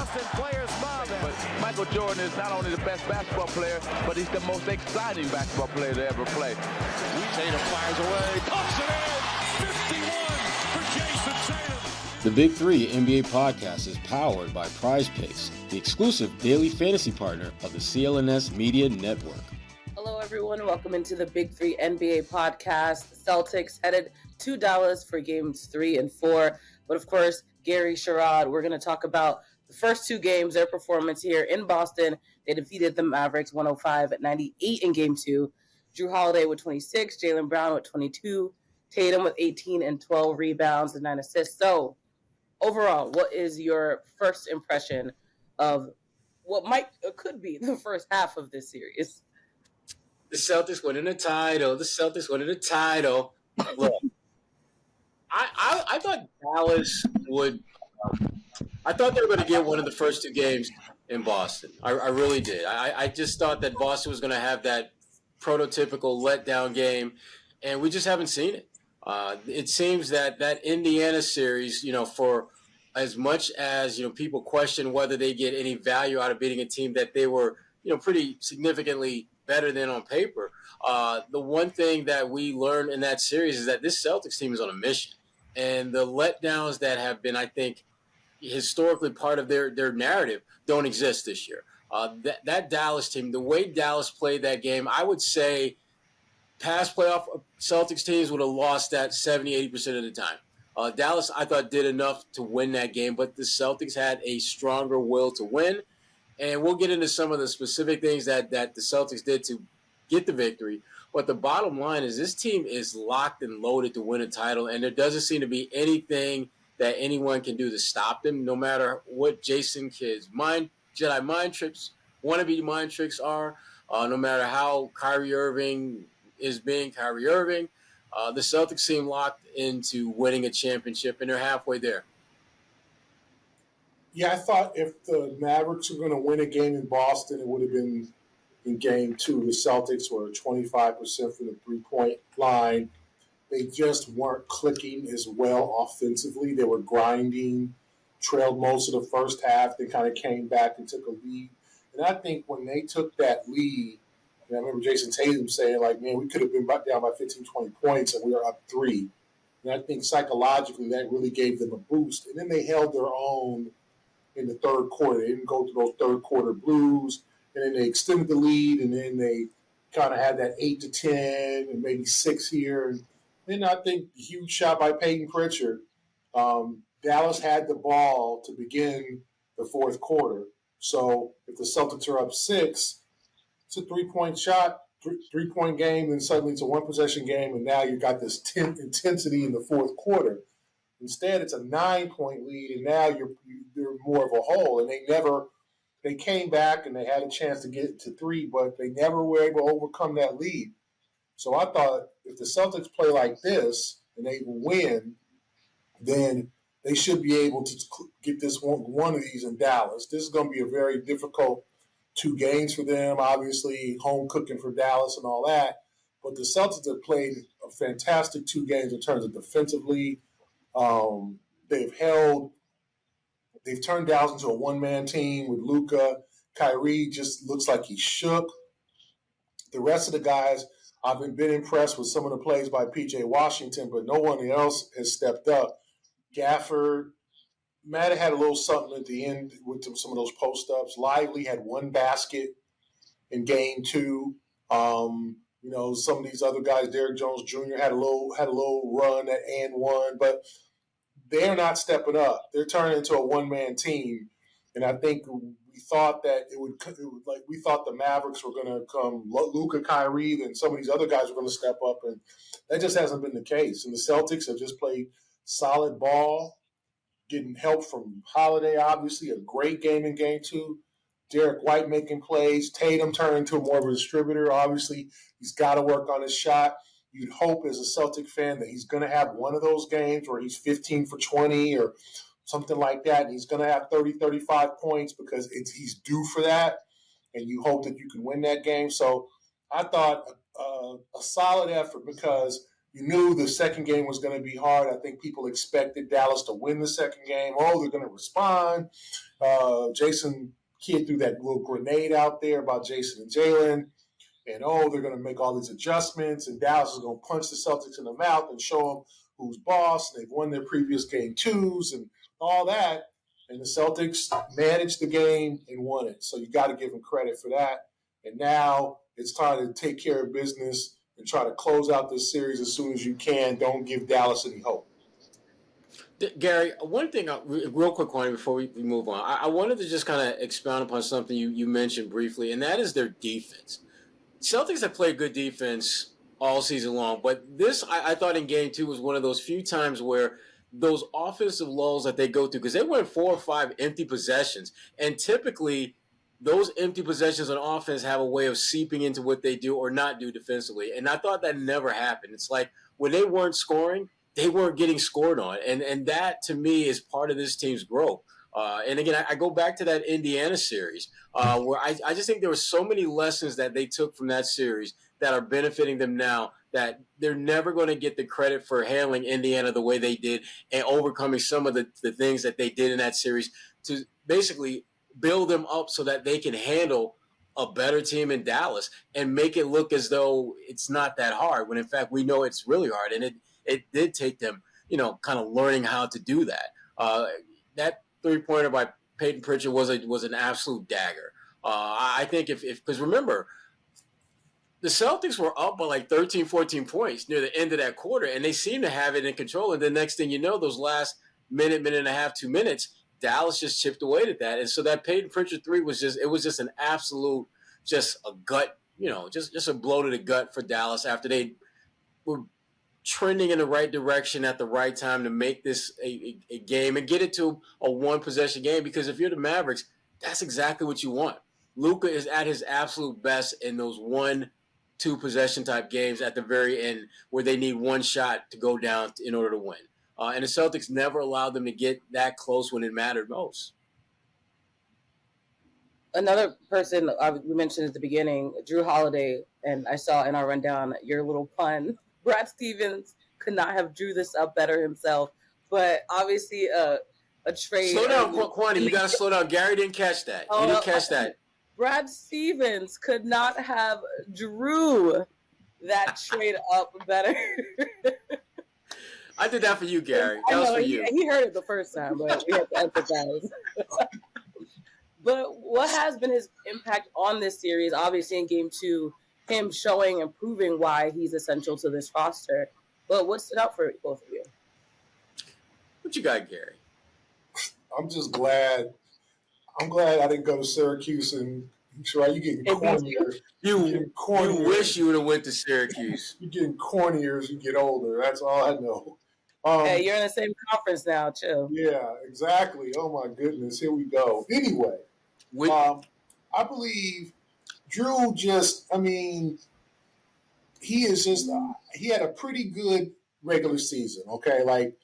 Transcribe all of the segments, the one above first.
Boston players mob him. But Michael Jordan is not only the best basketball player, but he's the most exciting basketball player to ever play. Tatum fires away, pumps it in, 51 for Jason Tatum. The Big Three NBA podcast is powered by Prize Picks, the exclusive daily fantasy partner of the CLNS Media Network. Hello, everyone. Welcome into the Big Three NBA podcast. The Celtics headed to Dallas for games 3 and 4. But of course, Gary, Sherrod, we're going to talk about the first two games, their performance here in Boston. They defeated the Mavericks 105-98 in game 2. Jrue Holiday with 26, Jaylen Brown with 22, Tatum with 18 and 12 rebounds and 9 assists. So, overall, what is your first impression of what could be the first half of this series? The Celtics winning the title. Look, I thought Dallas would I thought they were going to get one of the first two games in Boston. I really did. I just thought that Boston was going to have that prototypical letdown game, and we just haven't seen it. It seems that Indiana series, for as much as, people question whether they get any value out of beating a team that they were, pretty significantly better than on paper. The one thing that we learned in that series is that this Celtics team is on a mission. And the letdowns that have been, I think, historically part of their narrative don't exist this year. That Dallas team, the way Dallas played that game, I would say past playoff Celtics teams would have lost that 70-80% of the time. Dallas, I thought, did enough to win that game, but the Celtics had a stronger will to win. And we'll get into some of the specific things that the Celtics did to get the victory. But the bottom line is this team is locked and loaded to win a title, and there doesn't seem to be anything that anyone can do to stop them, no matter what Jason Kidd's Jedi mind tricks, wannabe mind tricks are, no matter how Kyrie Irving is being Kyrie Irving. The Celtics seem locked into winning a championship, and they're halfway there. Yeah, I thought if the Mavericks were going to win a game in Boston, it would have been in game 2. The Celtics were 25% from the three-point line. They just weren't clicking as well offensively. They were grinding, trailed most of the first half. They kind of came back and took a lead. And I think when they took that lead, and I remember Jason Tatum saying, man, we could have been down by 15, 20 points, and we were up 3. And I think psychologically that really gave them a boost. And then they held their own in the third quarter. They didn't go through those third-quarter blues. And then they extended the lead, and then they kind of had that 8-10 and maybe 6 here. And then I think the huge shot by Peyton Pritchard. Dallas had the ball to begin the fourth quarter. So if the Celtics are up 6, it's a three-point shot, three-point game, and suddenly it's a one-possession game, and now you've got this intensity in the fourth quarter. Instead, it's a 9-point lead, and now you're more of a hole. And they came back and they had a chance to get to 3, but they never were able to overcome that lead. So I thought if the Celtics play like this and they win, then they should be able to get this one of these in Dallas. This is going to be a very difficult 2 games for them, obviously home cooking for Dallas and all that. But the Celtics have played a fantastic 2 games in terms of defensively. They've turned Dallas into a one-man team with Luka. Kyrie just looks like he's shook. The rest of the guys, I've been impressed with some of the plays by P.J. Washington, but no one else has stepped up. Gafford, Matt had a little something at the end with some of those post-ups. Lively had 1 basket in game 2. Some of these other guys, Derrick Jones Jr. had a little run at and 1, but they're not stepping up. They're turning into a one-man team, and I think we thought that we thought the Mavericks were going to come Luka, Kyrie, then some of these other guys were going to step up, and that just hasn't been the case. And the Celtics have just played solid ball, getting help from Holiday, obviously, a great game in game 2. Derek White making plays. Tatum turning into more of a distributor. Obviously, he's got to work on his shot. You'd hope as a Celtic fan that he's going to have one of those games where he's 15 for 20 or something like that, and he's going to have 30, 35 points because he's due for that, and you hope that you can win that game. So I thought a solid effort because You knew the second game was going to be hard. I think people expected Dallas to win the second game. Oh, they're going to respond. Jason Kidd threw that little grenade out there about Jason and Jaylen. And, they're going to make all these adjustments. And Dallas is going to punch the Celtics in the mouth and show them who's boss. They've won their previous game 2s and all that. And the Celtics managed the game and won it. So you got to give them credit for that. And now it's time to take care of business and try to close out this series as soon as you can. Don't give Dallas any hope. Gary, one thing, real quick, Kwani, before we move on, I wanted to just kind of expound upon something you mentioned briefly, and that is their defense. Celtics have played good defense all season long, but this, I thought in Game 2 was one of those few times where those offensive lulls that they go through, because they went 4 or 5 empty possessions, and typically those empty possessions on offense have a way of seeping into what they do or not do defensively, and I thought that never happened. It's like when they weren't scoring, they weren't getting scored on, and that, to me, is part of this team's growth. And again, I go back to that Indiana series where I just think there were so many lessons that they took from that series that are benefiting them now, that they're never going to get the credit for handling Indiana the way they did and overcoming some of the things that they did in that series to basically build them up so that they can handle a better team in Dallas and make it look as though it's not that hard, when in fact we know it's really hard. And it did take them, kind of learning how to do that. That three-pointer by Peyton Pritchard was an absolute dagger. I think because remember, the Celtics were up by like 13, 14 points near the end of that quarter, and they seemed to have it in control. And the next thing you know, those last minute and a half, 2 minutes, Dallas just chipped away at that. And so that Peyton Pritchard three was just an absolute, just a gut, just a blow to the gut for Dallas after they were trending in the right direction at the right time to make this a game and get it to a one-possession game. Because if you're the Mavericks, that's exactly what you want. Luka is at his absolute best in those 1-2 possession type games at the very end where they need one shot to go down in order to win. And the Celtics never allowed them to get that close when it mattered most. Another person we mentioned at the beginning, Jrue Holiday, and I saw in our rundown your little pun. Brad Stevens could not have drew this up better himself, but obviously a trade. Slow down, Kwani. You got to slow down. Gary didn't catch that. He didn't catch that. Brad Stevens could not have drew that trade up better. I did that for you, Gary. That was for you. He heard it the first time, but we have to emphasize. But what has been his impact on this series? Obviously, in Game 2, him showing and proving why he's essential to this roster. But what stood out for both of you? What you got, Gary? I'm just glad. I'm glad I didn't go to Syracuse and Sherrod, you getting cornier. You wish you would have went to Syracuse. You're getting cornier as you get older. That's all I know. Hey, you're in the same conference now, too. Yeah, exactly. Oh, my goodness. Here we go. Anyway, I believe Jrue he had a pretty good regular season, okay? Like,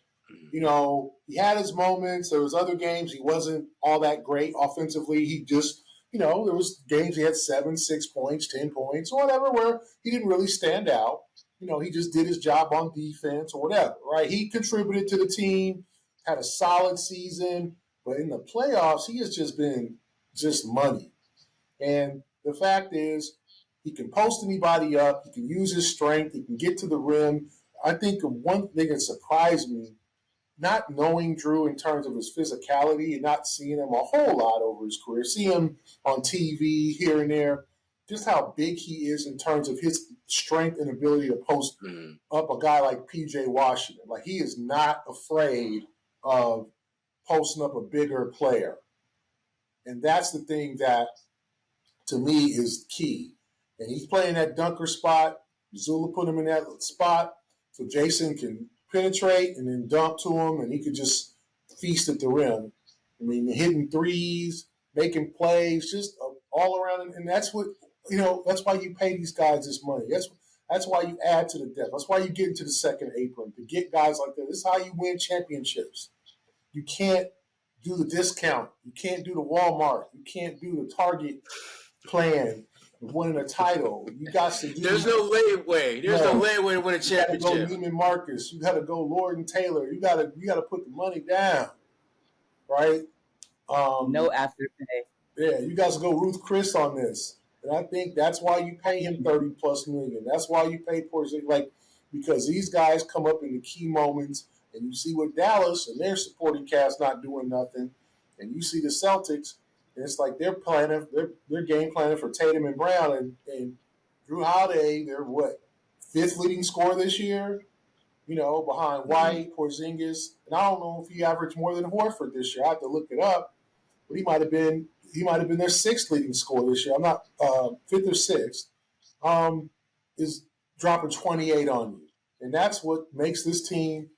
he had his moments. There was other games he wasn't all that great offensively. He just, there was games he had 7, 6 points, 10 points, or whatever, where he didn't really stand out. He just did his job on defense or whatever, right? He contributed to the team, had a solid season, but in the playoffs, he has just been money. And the fact is, he can post anybody up. He can use his strength. He can get to the rim. I think one thing that surprised me, not knowing Jrue in terms of his physicality and not seeing him a whole lot over his career, see him on TV here and there, just how big he is in terms of his strength and ability to post up a guy like P.J. Washington. Like, he is not afraid of posting up a bigger player. And that's the thing that, to me, is key. And he's playing that dunker spot. Mazzulla put him in that spot so Jason can penetrate and then dunk to him, and he could just feast at the rim. I mean, hitting threes, making plays, just all around. And that's what, that's why you pay these guys this money. That's why you add to the depth. That's why you get into the second apron, to get guys like that. This is how you win championships. You can't do the discount. You can't do the Walmart. You can't do the Target plan. winning a title. You got to do. There's no layaway. There's no layaway to win a championship. You got to go Neiman Marcus. You got to go Lord and Taylor. You got to put the money down, right? No afterpay. Yeah, you guys go Ruth Chris on this, and I think that's why you pay him $30+ million. That's why you pay Porzingis, because these guys come up in the key moments, and you see what Dallas and their supporting cast not doing nothing, and you see the Celtics. And it's like they're game planning for Tatum and Brown, and Jrue Holiday, they're fifth leading scorer this year, behind White, Porzingis, and I don't know if he averaged more than Horford this year. I have to look it up, but he might have been their sixth leading scorer this year. I'm not fifth or sixth. Is dropping 28 on you, and that's what makes this team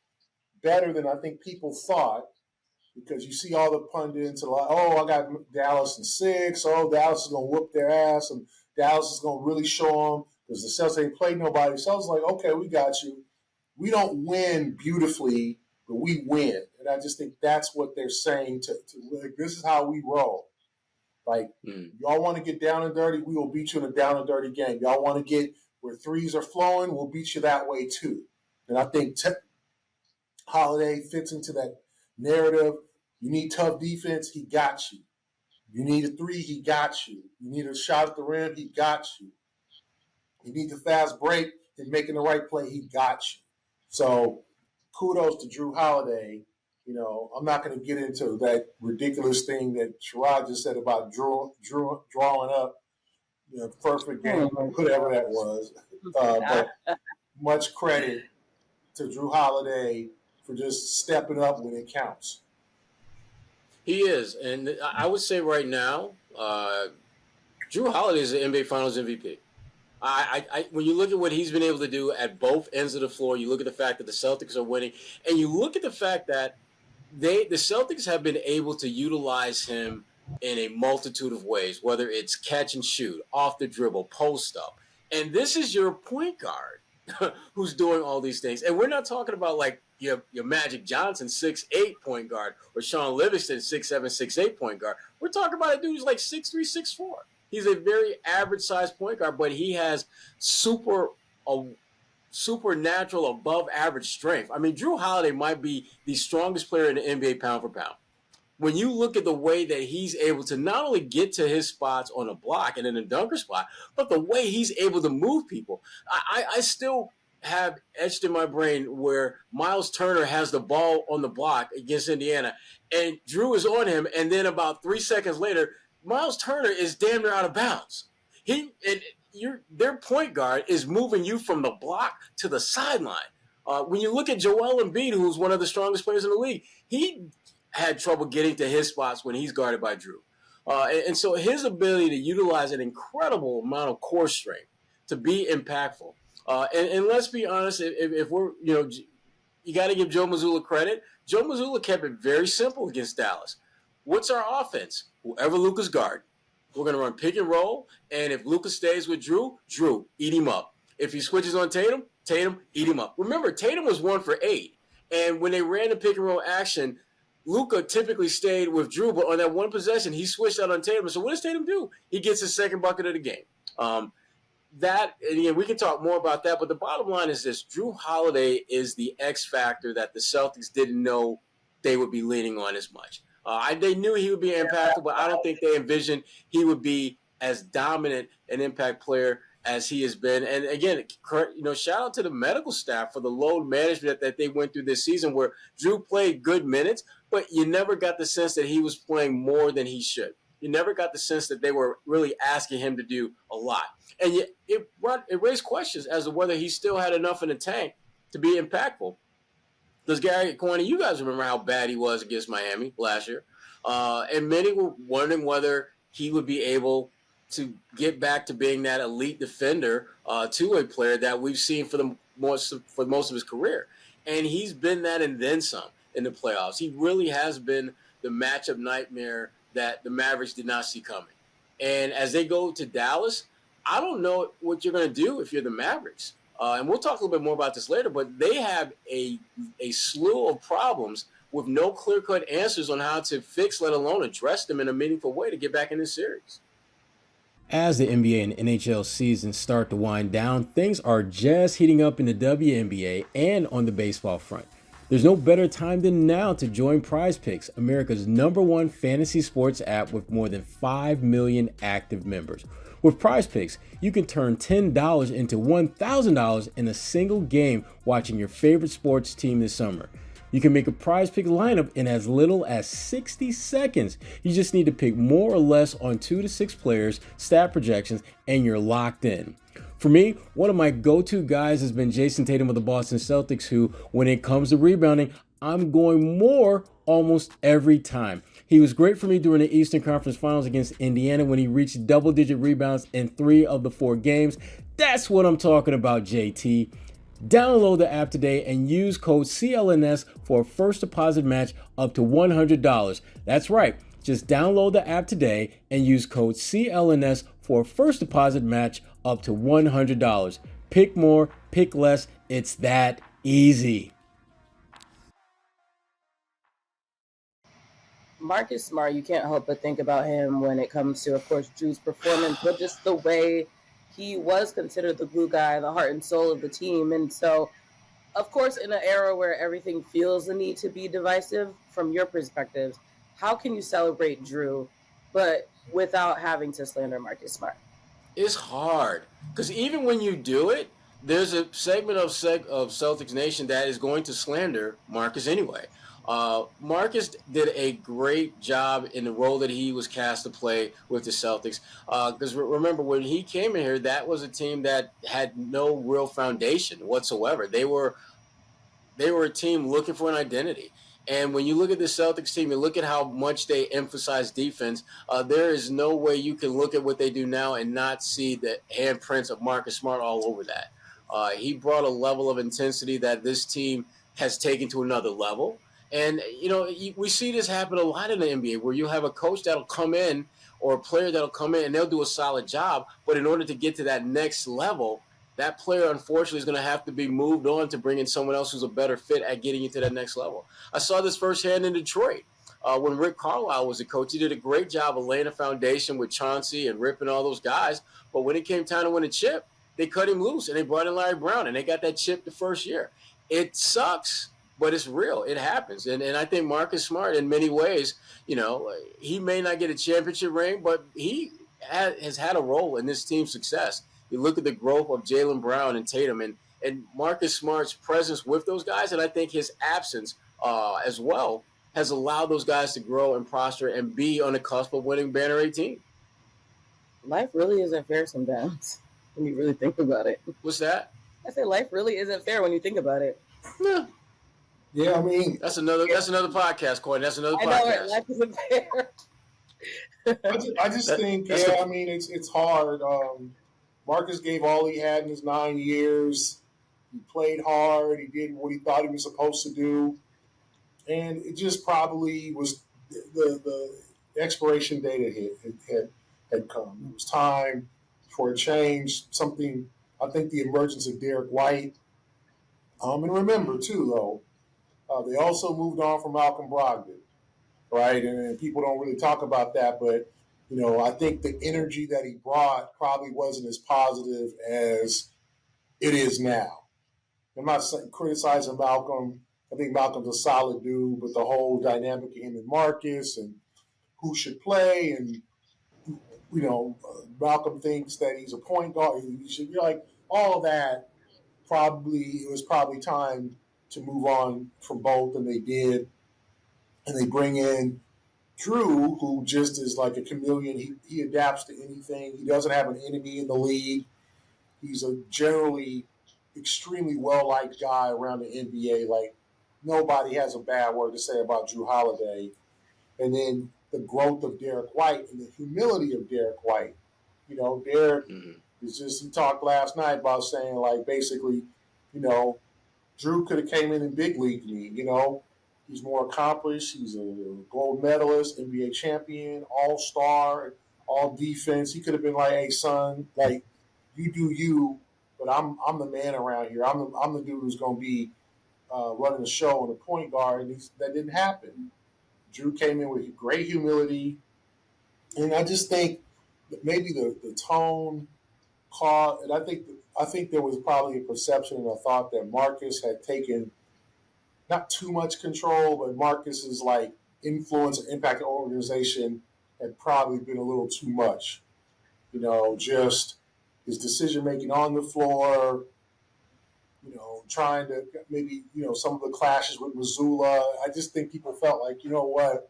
better than I think people thought. Because you see all the pundits are like, I got Dallas in 6. Oh, Dallas is going to whoop their ass, and Dallas is going to really show them because the Celtics ain't played nobody. So I was like, okay, we got you. We don't win beautifully, but we win. And I just think that's what they're saying this is how we roll. Y'all want to get down and dirty, we will beat you in a down and dirty game. Y'all want to get where threes are flowing, we'll beat you that way too. And I think Holiday fits into that narrative. You need tough defense, he got you. You need a 3, he got you. You need a shot at the rim, he got you. You need the fast break and making the right play, he got you. So kudos to Jrue Holiday. I'm not going to get into that ridiculous thing that Sherrod just said about Drew drawing up the perfect game, whatever that was. But much credit to Jrue Holiday for just stepping up when it counts. He is, and I would say right now, Jrue Holiday is the NBA Finals MVP. When you look at what he's been able to do at both ends of the floor, you look at the fact that the Celtics are winning, and you look at the fact that the Celtics have been able to utilize him in a multitude of ways, whether it's catch and shoot, off the dribble, post up. And this is your point guard who's doing all these things. And we're not talking about your Magic Johnson 6'8" point guard or Sean Livingston 6'7", 6'8" point guard. We're talking about a dude who's 6'3", 6'4". He's a very average-sized point guard, but he has supernatural, above-average strength. I mean, Jrue Holiday might be the strongest player in the NBA pound for pound. When you look at the way that he's able to not only get to his spots on a block and in a dunker spot, but the way he's able to move people. I still have etched in my brain where Miles Turner has the ball on the block against Indiana, and Jrue is on him, and then about 3 seconds later, Miles Turner is damn near out of bounds. Their point guard is moving you from the block to the sideline. When you look at Joel Embiid, who's one of the strongest players in the league, he had trouble getting to his spots when he's guarded by Jrue. And so his ability to utilize an incredible amount of core strength to be impactful. And let's be honest, if we're, you got to give Joe Mazzulla credit. Joe Mazzulla kept it very simple against Dallas. What's our offense? Whoever Luka's guard, we're going to run pick and roll. And if Luka stays with Jrue, eat him up. If he switches on Tatum, eat him up. Remember, Tatum was 1 for 8. And when they ran the pick and roll action, Luka typically stayed with Jrue, but on that one possession, he switched out on Tatum. So what does Tatum do? He gets his second bucket of the game. And again, we can talk more about that, but the bottom line is this. Jrue Holiday is the X factor that the Celtics didn't know they would be leaning on as much. They knew he would be impactful, but I don't think they envisioned he would be as dominant an impact player as he has been. And again, shout out to the medical staff for the load management that they went through this season where Jrue played good minutes, but you never got the sense that he was playing more than he should. You never got the sense that they were really asking him to do a lot. And yet it raised questions as to whether he still had enough in the tank to be impactful. Because Gary, Kwani, you guys remember how bad he was against Miami last year. And many were wondering whether he would be able to get back to being that elite defender to a player that we've seen for most of his career. And he's been that and then some in the playoffs. He really has been the matchup nightmare that the Mavericks did not see coming. And as they go to Dallas, I don't know what you're going to do if you're the Mavericks. And we'll talk a little bit more about this later, but they have a slew of problems with no clear-cut answers on how to fix, let alone address them in a meaningful way to get back in this series. As the NBA and NHL seasons start to wind down, things are just heating up in the WNBA and on the baseball front. There's no better time than now to join Prize Picks, America's #1 fantasy sports app with more than 5 million active members. With Prize Picks, you can turn $10 into $1,000 in a single game watching your favorite sports team this summer. You can make a Prize Pick lineup in as little as 60 seconds. You just need to pick more or less on 2 to 6 players, stat projections, and you're locked in. For me, one of my go-to guys has been Jason Tatum of the Boston Celtics, who, when it comes to rebounding, I'm going more almost every time. He was great for me during the Eastern Conference Finals against Indiana when he reached double-digit rebounds in 3 of the 4 games. That's what I'm talking about, JT. Download the app today and use code CLNS for a first deposit match up to $100. That's right. Just download the app today and use code CLNS for a first deposit match up to $100. Pick more, pick less. It's that easy. Marcus Smart, you can't help but think about him when it comes to, of course, Jrue's performance, but just the way he was considered the glue guy, the heart and soul of the team. And so, of course, in an era where everything feels the need to be divisive, from your perspective, how can you celebrate Jrue, but without having to slander Marcus Smart? It's hard because even when you do it, there's a segment of Celtics Nation that is going to slander Marcus anyway. Marcus did a great job in the role that he was cast to play with the Celtics. Because remember, when he came in here, that was a team that had no real foundation whatsoever. They were a team looking for an identity. And when you look at the Celtics team and look at how much they emphasize defense, there is no way you can look at what they do now and not see the handprints of Marcus Smart all over that. He brought a level of intensity that this team has taken to another level. And, we see this happen a lot in the NBA where you have a coach that'll come in or a player that'll come in and they'll do a solid job. But in order to get to that next level, that player, unfortunately, is going to have to be moved on to bring in someone else who's a better fit at getting you to that next level. I saw this firsthand in Detroit. When Rick Carlisle was the coach, he did a great job of laying a foundation with Chauncey and Rip and all those guys. But when it came time to win a chip, they cut him loose and they brought in Larry Brown and they got that chip the first year. It sucks. But it's real. It happens. And I think Marcus Smart, in many ways, he may not get a championship ring, but he has had a role in this team's success. You look at the growth of Jaylen Brown and Tatum and Marcus Smart's presence with those guys, and I think his absence as well has allowed those guys to grow and prosper and be on the cusp of winning Banner 18. Life really isn't fair sometimes when you really think about it. What's that? I say life really isn't fair when you think about it. Yeah. Yeah, I mean, that's another podcast, Kwani. That's another podcast. I know it. Life isn't fair. I just think, it's hard. Marcus gave all he had in his 9 years. He played hard. He did what he thought he was supposed to do, and it just probably was the expiration date had come. It was time for a change. Something. I think the emergence of Derek White. And remember too, though. They also moved on from Malcolm Brogdon, right? And people don't really talk about that, but, I think the energy that he brought probably wasn't as positive as it is now. I'm not criticizing Malcolm. I think Malcolm's a solid dude, but the whole dynamic of him and Marcus and who should play and, Malcolm thinks that he's a point guard. He should be like all that. It was probably time to move on from both, and they did. And they bring in Jrue, who just is like a chameleon. He adapts to anything. He doesn't have an enemy in the league. He's a generally extremely well-liked guy around the NBA. Like, nobody has a bad word to say about Jrue Holiday. And then the growth of Derek White and the humility of Derek White. Derek is just, he talked last night about saying, like, basically, Jrue could have came in big league me. He's more accomplished. He's a gold medalist, NBA champion, all-star, all defense. He could have been like, hey, son, like, you do you, but I'm the man around here. I'm the dude who's going to be running the show and the point guard, and that didn't happen. Jrue came in with great humility, and I just think maybe the tone caught, and I think there was probably a perception and a thought that Marcus had taken not too much control, but Marcus's like influence and impact on the organization had probably been a little too much. Just his decision making on the floor, trying to maybe, some of the clashes with Mazzulla. I just think people felt like, you know what?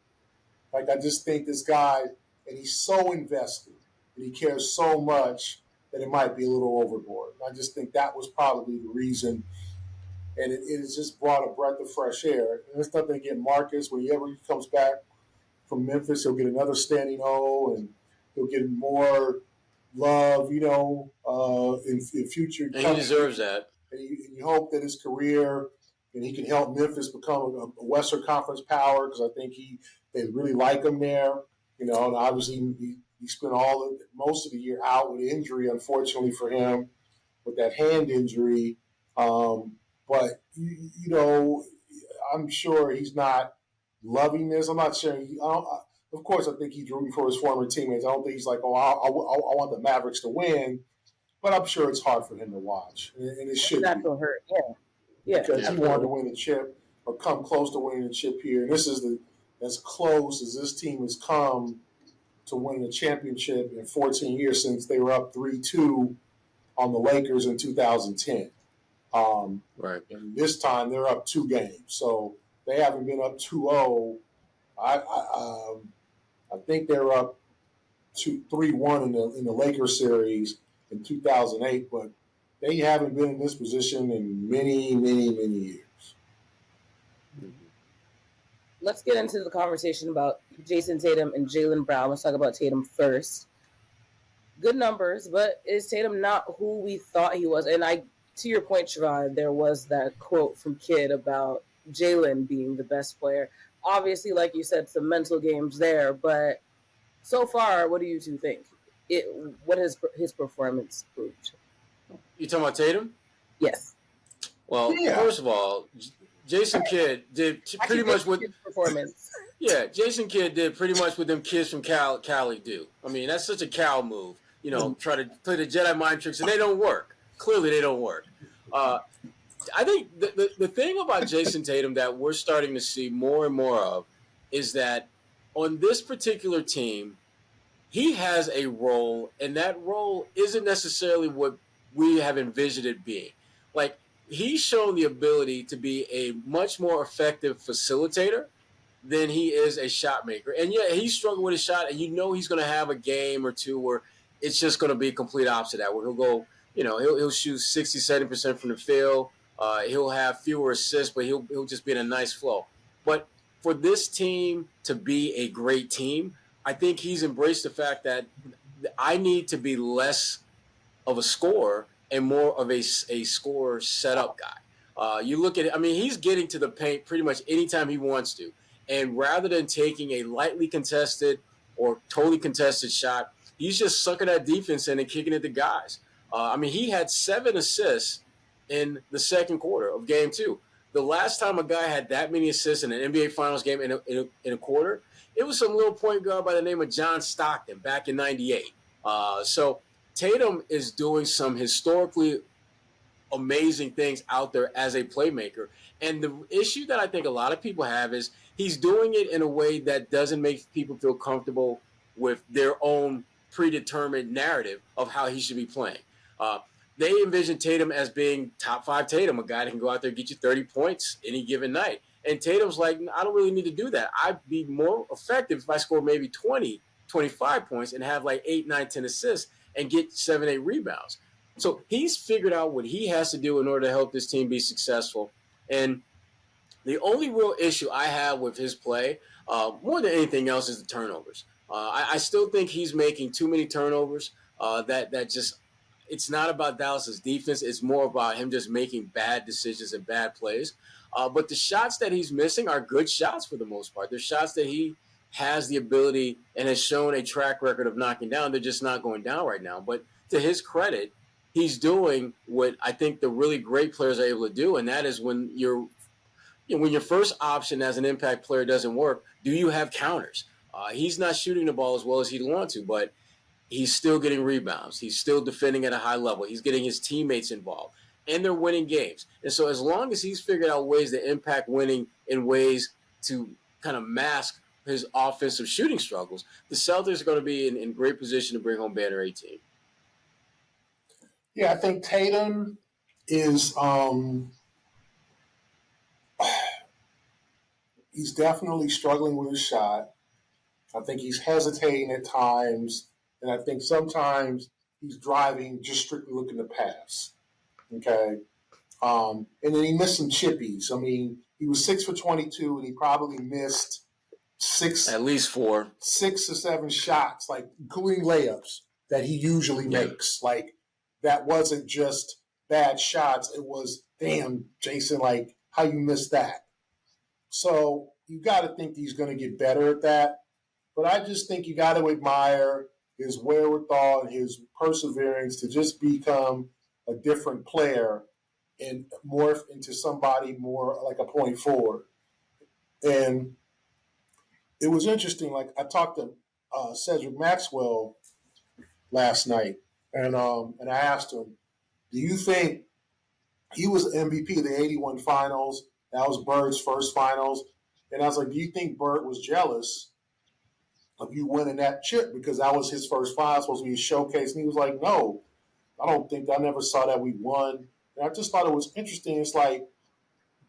Like, I just think this guy, and he's so invested, and he cares so much that it might be a little overboard. I just think that was probably the reason. And it has just brought a breath of fresh air. And it's nothing against Marcus. Whenever he comes back from Memphis, he'll get another standing O, and he'll get more love, in future. And he deserves that. And you hope that his career, and he can help Memphis become a Western Conference power, because I think they really like him there. And obviously he spent most of the year out with injury, unfortunately for him, with that hand injury. But, I'm sure he's not loving this. I'm not sure. Of course, I think he's rooting for his former teammates. I don't think he's like, I want the Mavericks to win. But I'm sure it's hard for him to watch. And it should That will hurt, yeah. Because he wanted to win the chip or come close to winning the chip here. And this is as close as this team has come to winning a championship in 14 years since they were up 3-2 on the Lakers in 2010. Right. And this time they're up 2 games. So they haven't been up 2-0. I think they're up 3-1 in the Lakers series in 2008, but they haven't been in this position in many, many, many years. Let's get into the conversation about Jason Tatum and Jaylen Brown. Let's talk about Tatum first. Good numbers, but is Tatum not who we thought he was? And to your point, Sherrod, there was that quote from Kidd about Jaylen being the best player. Obviously, like you said, some mental games there, but so far, what do you two think? What has his performance proved? You talking about Tatum? Yes. Well, First of all, Jason Kidd did pretty much what performance. Yeah, Jason Kidd did pretty much what them kids from Cali do. I mean, that's such a Cal move. Try to play the Jedi mind tricks, and they don't work. Clearly, they don't work. I think the thing about Jason Tatum that we're starting to see more and more of is that on this particular team, he has a role, and that role isn't necessarily what we have envisioned it being. Like, he's shown the ability to be a much more effective facilitator than he is a shot maker. And yeah, he's struggling with his shot, and he's going to have a game or two where it's just going to be complete opposite of that, where he'll go, he'll shoot 60, 70% from the field. He'll have fewer assists, but he'll just be in a nice flow. But for this team to be a great team, I think he's embraced the fact that I need to be less of a scorer and more of a scorer setup guy. You look at it, he's getting to the paint pretty much anytime he wants to. And rather than taking a lightly contested or totally contested shot, he's just sucking that defense in and kicking it to guys. He had 7 assists in the second quarter of Game 2. The last time a guy had that many assists in an NBA Finals game in a quarter, it was some little point guard by the name of John Stockton back in '98. So Tatum is doing some historically amazing things out there as a playmaker. And the issue that I think a lot of people have is he's doing it in a way that doesn't make people feel comfortable with their own predetermined narrative of how he should be playing. They envision Tatum as being top 5 Tatum, a guy that can go out there and get you 30 points any given night. And Tatum's like, I don't really need to do that. I'd be more effective if I score maybe 20, 25 points and have like 8, 9, 10 assists and get 7, 8 rebounds. So he's figured out what he has to do in order to help this team be successful. And the only real issue I have with his play, more than anything else, is the turnovers. I still think he's making too many turnovers. That just, it's not about Dallas's defense. It's more about him just making bad decisions and bad plays. But the shots that he's missing are good shots for the most part. They're shots that he has the ability and has shown a track record of knocking down. They're just not going down right now. But to his credit, he's doing what I think the really great players are able to do, and that is when your first option as an impact player doesn't work, do you have counters? He's not shooting the ball as well as he'd want to, but he's still getting rebounds. He's still defending at a high level. He's getting his teammates involved, and they're winning games. And so as long as he's figured out ways to impact winning in ways to kind of mask his offensive shooting struggles, the Celtics are going to be in great position to bring home banner 18. Yeah, I think Tatum is he's definitely struggling with his shot. I think he's hesitating at times, and I think sometimes he's driving just strictly looking to pass. Okay, and then he missed some chippies. I mean, he was 6 for 22, and he probably missed at least 6 or 7 shots, like including layups that he usually makes. Like that wasn't just bad shots; it was damn, Jason, like how you missed that. So you got to think he's going to get better at that. But I just think you got to admire his wherewithal and his perseverance to just become a different player and morph into somebody more like a point forward. And it was interesting. Like I talked to Cedric Maxwell last night, and I asked him, "Do you think he was MVP of the '81 Finals? That was Bird's first Finals." And I was like, "Do you think Bird was jealous of you winning that chip because that was his first Finals, supposed to be a showcase?" And he was like, "No, I don't think I never saw that we won." And I just thought it was interesting. It's like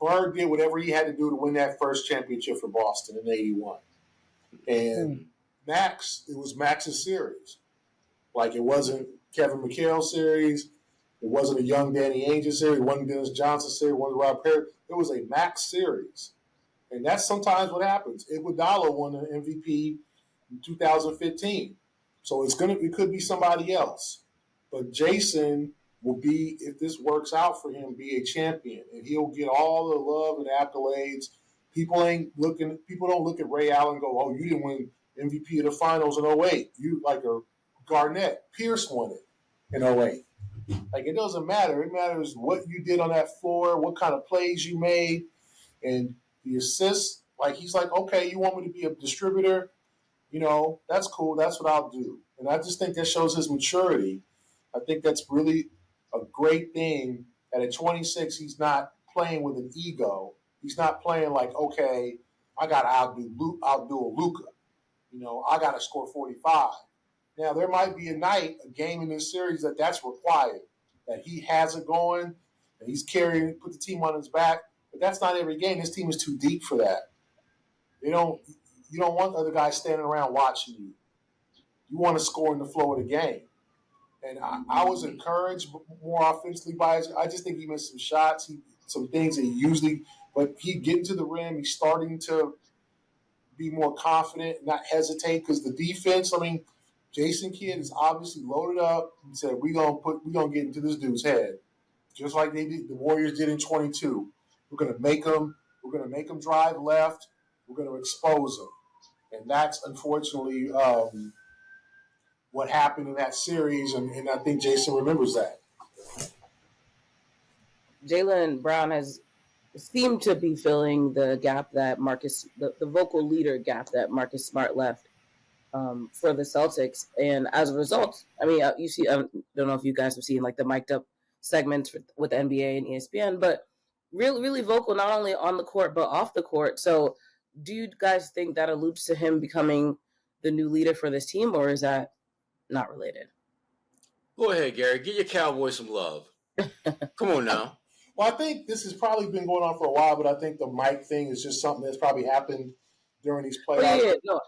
Bird did whatever he had to do to win that first championship for Boston in '81. And Max, it was Max's series. Like it wasn't Kevin McHale's series. It wasn't a young Danny Ainge series. It wasn't Dennis Johnson series. It wasn't Rob Perry. It was a Max series. And that's sometimes what happens. Iguodala won the MVP in 2015. So it could be somebody else. But Jason will be, if this works out for him, be a champion. And he'll get all the love and accolades. People don't look at Ray Allen and go, "Oh, you didn't win MVP of the finals in '08. You like a Garnett. Pierce won it in '08. Like it doesn't matter. It matters what you did on that floor, what kind of plays you made, and the assists. Like he's like, okay, you want me to be a distributor? You know, that's cool. That's what I'll do. And I just think that shows his maturity. I think that's really a great thing. That at 26, he's not playing with an ego. He's not playing like, okay, I got to outdo a Luka. You know, I got to score 45. Now, there might be a game in this series that's required, that he has it going, and he's put the team on his back. But that's not every game. This team is too deep for that. You don't want other guys standing around watching you. You want to score in the flow of the game. And I was encouraged more offensively by his. I just think he missed some shots, some things that he usually – but he getting to the rim, he's starting to be more confident, not hesitate, because the defense, I mean, Jason Kidd is obviously loaded up and said, we're gonna get into this dude's head. Just like the Warriors did in 22. We're gonna make them drive left, we're gonna expose them. And that's unfortunately what happened in that series, and I think Jason remembers that. Jaylen Brown has seemed to be filling the gap that the vocal leader gap that Marcus Smart left for the Celtics. And as a result, I mean, you see, I don't know if you guys have seen like the mic'd up segments with the NBA and ESPN, but really, really vocal, not only on the court, but off the court. So do you guys think that alludes to him becoming the new leader for this team, or is that not related? Go ahead, Gary. Give your Cowboys some love. Come on now. Well, I think this has probably been going on for a while, but I think the mic thing is just something that's probably happened during these playoffs. Yeah, no.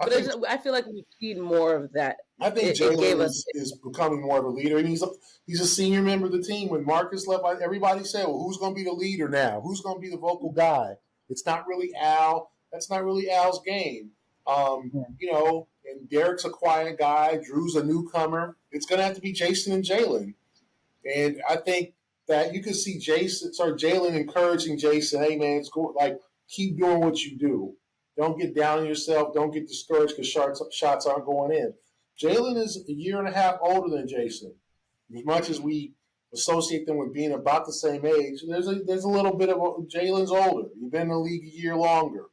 I feel like we've seen more of that. I think Jaylen is becoming more of a leader, and he's a senior member of the team. When Marcus left, everybody said, "Well, who's going to be the leader now? Who's going to be the vocal guy?" It's not really Al. That's not really Al's game. You know, and Derek's a quiet guy. Jrue's a newcomer. It's going to have to be Jason and Jaylen, and I think that you can see Jaylen encouraging Jason, "Hey man, it's cool. Like keep doing what you do. Don't get down on yourself. Don't get discouraged because shots aren't going in." Jaylen is a year and a half older than Jason. As much as we associate them with being about the same age, there's a little bit of Jaylen's older. He's been in the league a year longer.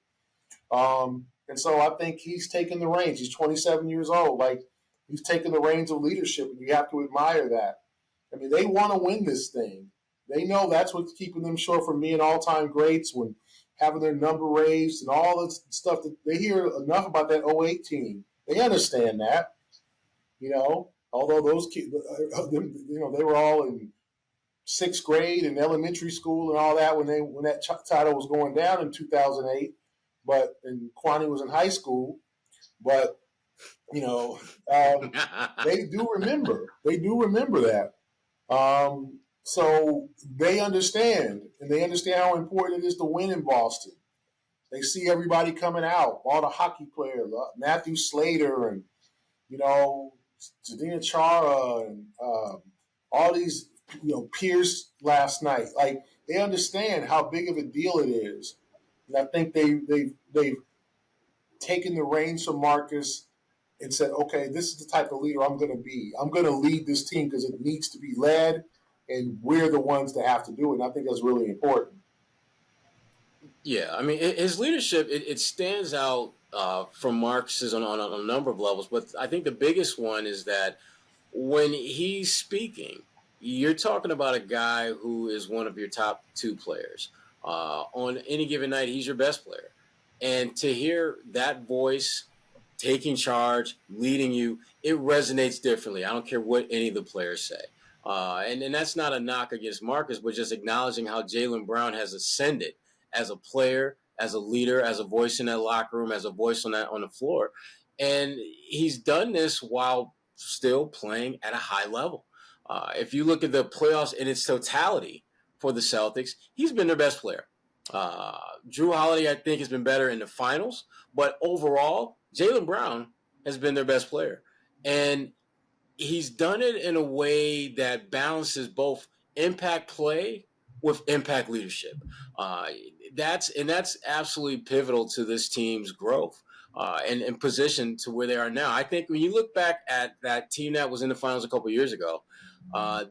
And so I think he's taking the reins. He's 27 years old. Like He's taken the reins of leadership, and you have to admire that. I mean, they want to win this thing. They know that's what's keeping them short from being all-time greats when having their number raised and all this stuff. That they hear enough about that 08 team. They understand that, although those kids, they were all in sixth grade and elementary school and all that when that title was going down in 2008. And Kwani was in high school, but they do remember. They do remember that. So they understand, and they understand how important it is to win in Boston. They see everybody coming out, all the hockey players, Matthew Slater and, Zdeno Chara and all these, Pierce last night. Like, they understand how big of a deal it is. And I think they've taken the reins from Marcus and said, okay, this is the type of leader I'm going to be. I'm going to lead this team because it needs to be led, and we're the ones that have to do it. And I think that's really important. Yeah, I mean, his leadership, it stands out from Marcus's on a number of levels. But I think the biggest one is that when he's speaking, you're talking about a guy who is one of your top two players. On any given night, he's your best player. And to hear that voice taking charge, leading you, it resonates differently. I don't care what any of the players say. And that's not a knock against Marcus, but just acknowledging how Jaylen Brown has ascended as a player, as a leader, as a voice in that locker room, as a voice on the floor. And he's done this while still playing at a high level. If you look at the playoffs in its totality for the Celtics, he's been their best player. Jrue Holiday, I think, has been better in the finals, but overall, Jaylen Brown has been their best player. And he's done it in a way that balances both impact play with impact leadership. That's absolutely pivotal to this team's growth and position to where they are now. I think when you look back at that team that was in the finals a couple of years ago,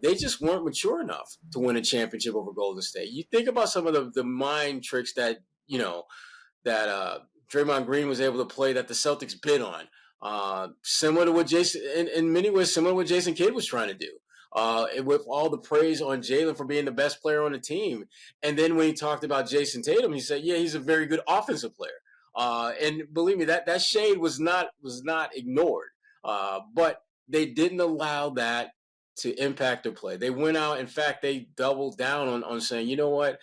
they just weren't mature enough to win a championship over Golden State. You think about some of the mind tricks that Draymond Green was able to play that the Celtics bid on. Similar to what in many ways, similar to what Jason Kidd was trying to do. With all the praise on Jaylen for being the best player on the team. And then when he talked about Jason Tatum, he said, yeah, he's a very good offensive player. And believe me, that shade was not ignored. But they didn't allow that to impact their play. They went out. In fact, they doubled down on saying, you know what?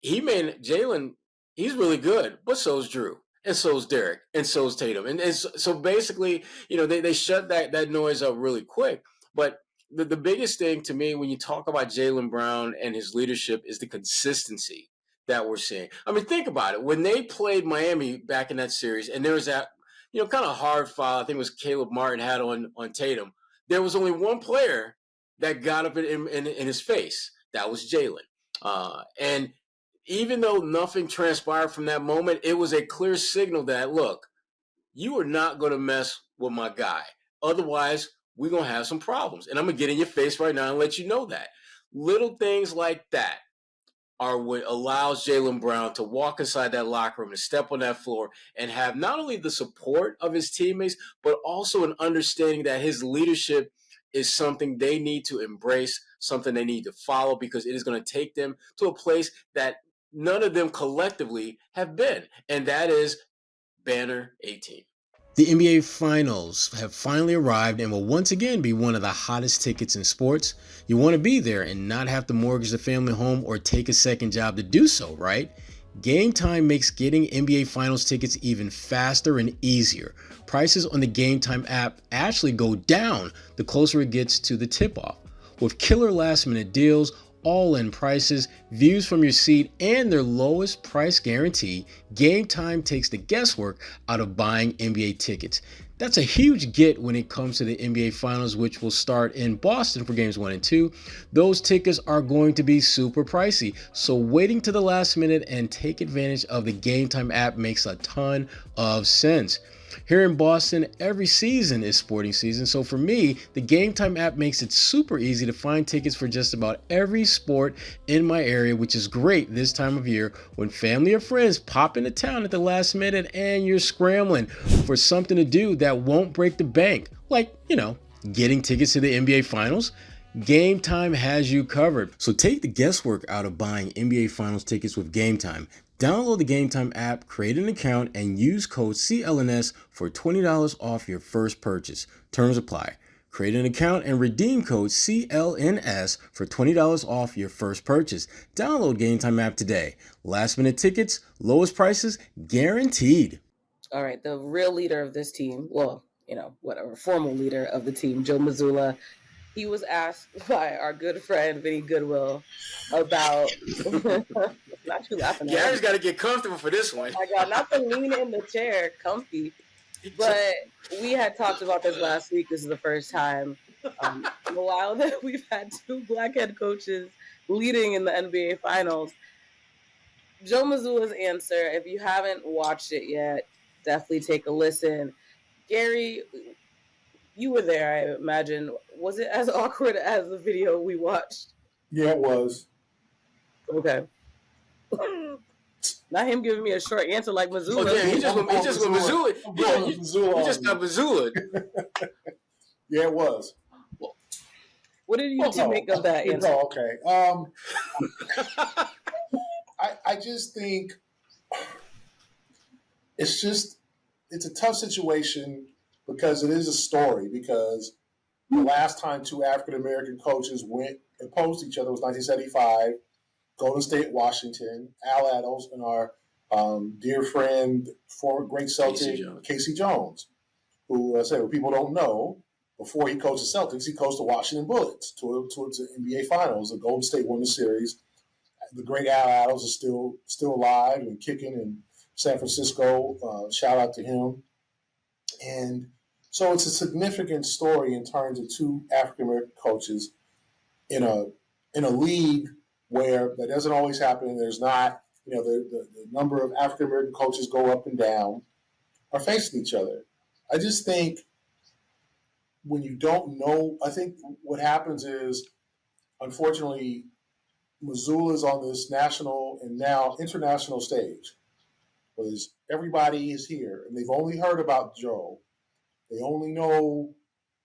Jaylen, he's really good, but so is Jrue. And so is Derek. And so is Tatum. And so basically, they shut that noise up really quick. But the biggest thing to me when you talk about Jaylen Brown and his leadership is the consistency that we're seeing. I mean, think about it. When they played Miami back in that series, and there was that, kind of hard foul, I think it was Caleb Martin had on Tatum, there was only one player that got up in his face. That was Jaylen. And even though nothing transpired from that moment, it was a clear signal that, look, you are not going to mess with my guy. Otherwise, we're going to have some problems. And I'm going to get in your face right now and let you know that. Little things like that are what allows Jaylen Brown to walk inside that locker room and step on that floor and have not only the support of his teammates, but also an understanding that his leadership is something they need to embrace, something they need to follow, because it is going to take them to a place that none of them collectively have been. And that is Banner 18. The NBA Finals have finally arrived and will once again be one of the hottest tickets in sports. You want to be there and not have to mortgage the family home or take a second job to do so, right? GameTime makes getting NBA Finals tickets even faster and easier. Prices on the GameTime app actually go down the closer it gets to the tip-off. With killer last-minute deals, all-in prices, views from your seat, and their lowest price guarantee, GameTime takes the guesswork out of buying NBA tickets. That's a huge get when it comes to the NBA Finals, which will start in Boston for games 1 and 2. Those tickets are going to be super pricey, so waiting to the last minute and take advantage of the GameTime app makes a ton of sense. Here in Boston, every season is sporting season, so for me, the GameTime app makes it super easy to find tickets for just about every sport in my area, which is great this time of year when family or friends pop into town at the last minute and you're scrambling for something to do that won't break the bank, like, getting tickets to the NBA Finals, GameTime has you covered. So take the guesswork out of buying NBA Finals tickets with GameTime. Download the GameTime app, create an account, and use code CLNS for $20 off your first purchase. Terms apply. Create an account and redeem code CLNS for $20 off your first purchase. Download GameTime app today. Last minute tickets, lowest prices, guaranteed. All right, the real leader of this team, well, whatever, formal leader of the team, Joe Mazzulla, he was asked by our good friend Vinny Goodwill about not you laughing at Gary's got to get comfortable for this one. Oh my God, not to lean in the chair, comfy. But we had talked about this last week. This is the first time in a while that we've had two black head coaches leading in the NBA Finals. Joe Mazzulla's answer, if you haven't watched it yet, definitely take a listen. Gary, you were there, I imagine. Was it as awkward as the video we watched? Yeah, it was. Okay. Not him giving me a short answer like Mazzulla. Oh, yeah, he just went Mazzulla. You just got Mazzulla. Yeah, it was. What did you two make of that answer? Oh, okay. I just think it's a tough situation because it is a story. Because the last time two African American coaches went and opposed each other was 1975. Golden State, Washington, Al Attles, and our dear friend, former great Celtic, Casey Jones, who I said, people don't know, before he coached the Celtics, he coached the Washington Bullets towards the NBA Finals. The Golden State won the series. The great Al Attles is still alive and kicking in San Francisco. Shout out to him. And so it's a significant story in terms of two African American coaches in a league where that doesn't always happen. There's not, the number of African American coaches go up and down, are facing each other. I just think when you don't know, I think what happens is, unfortunately, Mazzulla is on this national and now international stage, because everybody is here and they've only heard about Joe. They only know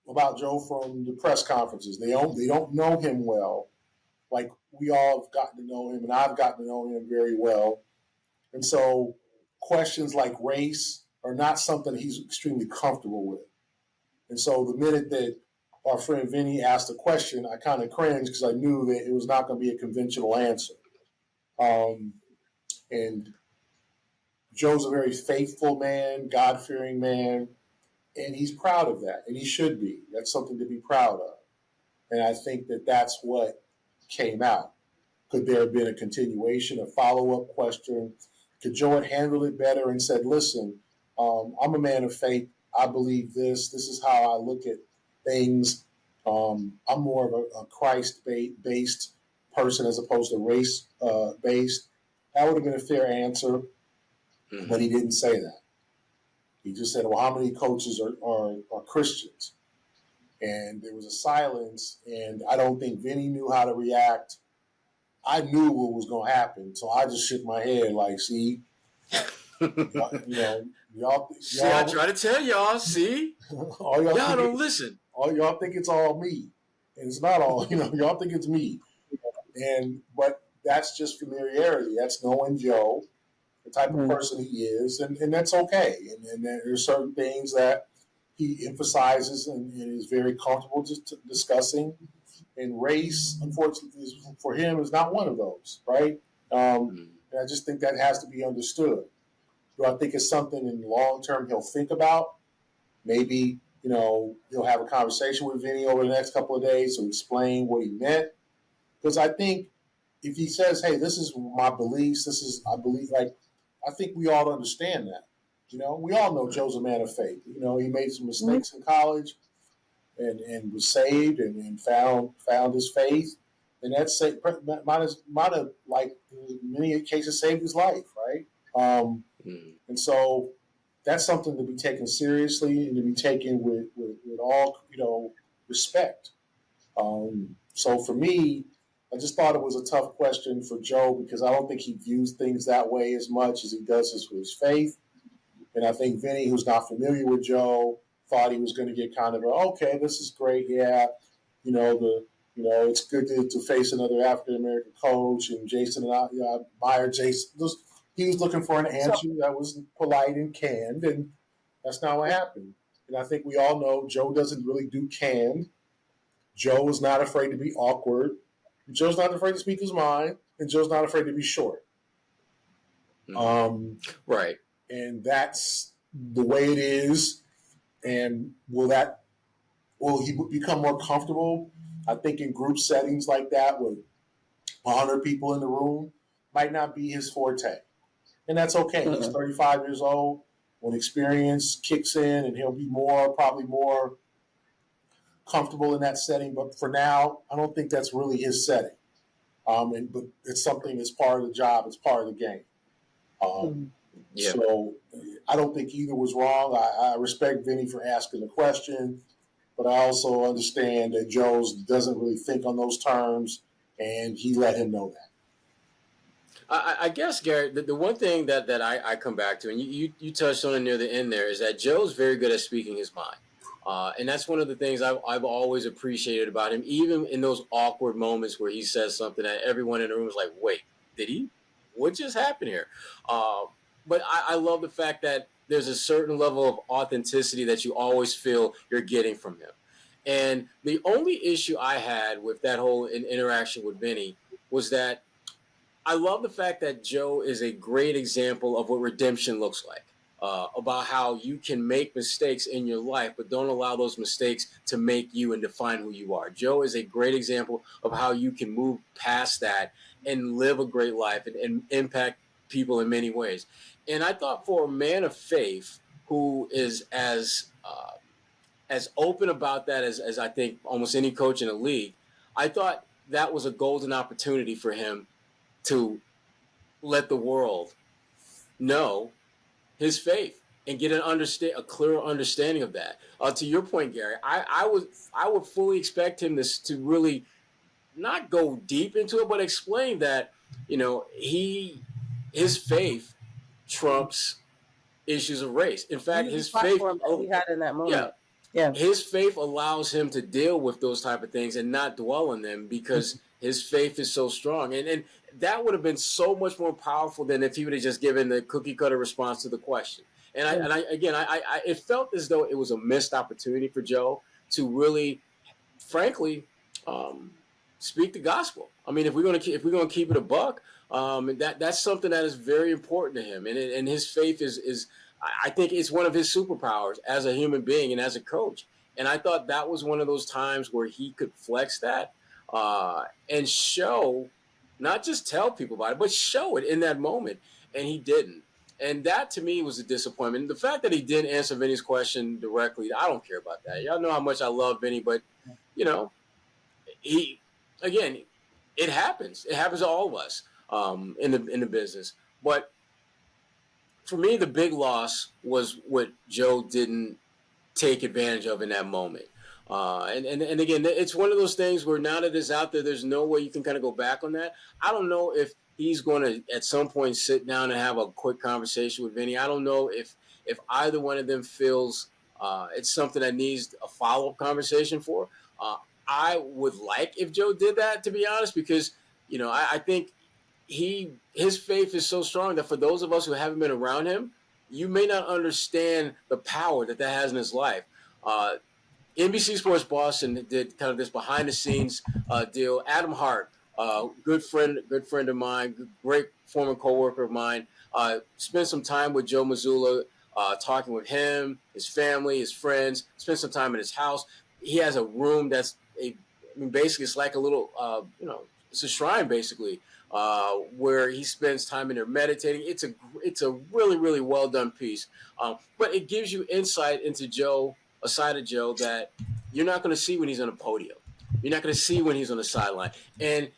about Joe from the press conferences. They don't know him well. Like we all have gotten to know him, and I've gotten to know him very well. And so questions like race are not something he's extremely comfortable with. And so the minute that our friend Vinny asked a question, I kind of cringed because I knew that it was not going to be a conventional answer. And Joe's a very faithful man, God-fearing man, and he's proud of that, and he should be. That's something to be proud of. And I think that that's what came out. Could there have been a continuation, a follow-up question? Could Joe have handled it better and said, listen, I'm a man of faith. I believe this. This is how I look at things. I'm more of a Christ-based person as opposed to race-based. That would have been a fair answer, but he didn't say that. He just said, well, how many coaches are Christians? And there was a silence, and I don't think Vinny knew how to react. I knew what was going to happen, so I just shook my head like, see, y'all. See, I try to tell y'all, see? y'all don't listen. All y'all think it's all me, and it's not all. Y'all think it's me, but that's just familiarity. That's knowing Joe, the type of person he is, and that's okay. And there's certain things that he emphasizes and is very comfortable just discussing. And race, unfortunately, for him, is not one of those, right? And I just think that has to be understood. Do I think it's something in the long term he'll think about? Maybe, he'll have a conversation with Vinny over the next couple of days to explain what he meant. Because I think if he says, hey, this is my beliefs, I think we all understand that. We all know Joe's a man of faith. He made some mistakes in college and was saved and found his faith. And that's might have, like in many cases, saved his life, right? And so that's something to be taken seriously and to be taken with all, respect. So for me, I just thought it was a tough question for Joe because I don't think he views things that way as much as he does with his faith. And I think Vinny, who's not familiar with Joe, thought he was going to get kind of okay, this is great, yeah. It's good to face another African American coach, and Jason and I, Meyer. Jason, he was looking for an answer that was polite and canned, and that's not what happened. And I think we all know Joe doesn't really do canned. Joe is not afraid to be awkward. Joe's not afraid to speak his mind, and Joe's not afraid to be short. Right. And that's the way it is. And will he become more comfortable? I think in group settings like that with 100 people in the room might not be his forte. And that's okay. He's 35 years old. When experience kicks in, and he'll be probably more comfortable in that setting. But for now, I don't think that's really his setting. But it's something that's part of the job. It's part of the game. So I don't think either was wrong. I respect Vinny for asking the question, but I also understand that Joe doesn't really think on those terms, and he let him know that. I guess, Gary, the one thing that I come back to, and you touched on it near the end there, is that Joe's very good at speaking his mind. And that's one of the things I've always appreciated about him, even in those awkward moments where he says something that everyone in the room is like, wait, did he? What just happened here? But I love the fact that there's a certain level of authenticity that you always feel you're getting from him. And the only issue I had with that whole interaction with Vinny was that I love the fact that Joe is a great example of what redemption looks like, about how you can make mistakes in your life, but don't allow those mistakes to make you and define who you are. Joe is a great example of how you can move past that and live a great life and impact people in many ways. And I thought for a man of faith who is as open about that as I think almost any coach in the league, I thought that was a golden opportunity for him to let the world know his faith and get a clearer understanding of that. To your point, Gary, I would fully expect him to really not go deep into it, but explain that, his faith trumps issues of race. In fact, his faith that he had in that moment. Yeah. His faith allows him to deal with those type of things and not dwell on them because his faith is so strong. And that would have been so much more powerful than if he would have just given the cookie cutter response to the question. And I it felt as though it was a missed opportunity for Joe to really, frankly, speak the gospel. I mean, if we're gonna keep it a buck, that's something that is very important to him. And his faith is I think it's one of his superpowers as a human being and as a coach. And I thought that was one of those times where he could flex that and show, not just tell people about it, but show it in that moment. And he didn't. And that, to me, was a disappointment. The fact that he didn't answer Vinny's question directly, I don't care about that. Y'all know how much I love Vinny, but, it happens. It happens to all of us in the business. But for me, the big loss was what Joe didn't take advantage of in that moment. And again, it's one of those things where now that it's out there, there's no way you can kind of go back on that. I don't know if he's going to at some point sit down and have a quick conversation with Vinny. I don't know if either one of them feels it's something that needs a follow-up conversation for. I would like if Joe did that, to be honest, because, I think his faith is so strong that for those of us who haven't been around him, you may not understand the power that has in his life. NBC Sports Boston did kind of this behind-the-scenes deal. Adam Hart, good friend of mine, great former coworker of mine, spent some time with Joe Mazzulla, talking with him, his family, his friends. Spent some time in his house. He has a room that's basically it's like a little, it's a shrine basically, where he spends time in there meditating. It's a really, really well done piece, but it gives you insight into Joe. A side of Joe that you're not going to see when he's on a podium. You're not going to see when he's on the sideline. And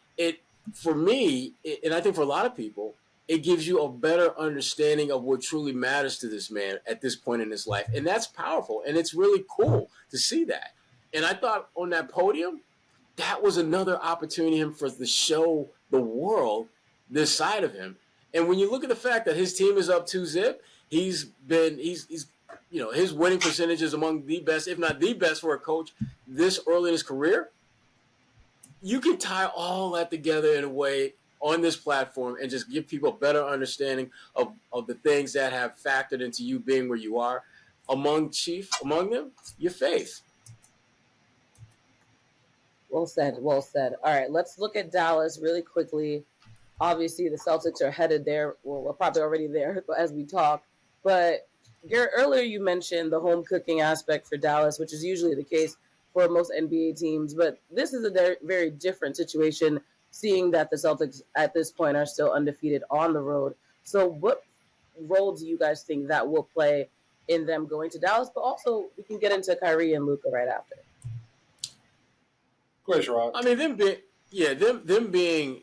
for me, and I think for a lot of people, it gives you a better understanding of what truly matters to this man at this point in his life. And that's powerful. And it's really cool to see that. And I thought on that podium, that was another opportunity for to show the world this side of him. And when you look at the fact that his team is up 2-0, he's his winning percentage is among the best, if not the best, for a coach this early in his career. You can tie all that together in a way on this platform and just give people a better understanding of the things that have factored into you being where you are. Among them, your faith. Well said. Well said. All right, let's look at Dallas really quickly. Obviously, the Celtics are headed there. Well, we're probably already there as we talk. But Garrett, earlier you mentioned the home cooking aspect for Dallas, which is usually the case for most NBA teams. But this is a very different situation, seeing that the Celtics at this point are still undefeated on the road. So what role do you guys think that will play in them going to Dallas? But also, we can get into Kyrie and Luka right after. Go ahead, Sherrod. I mean, them being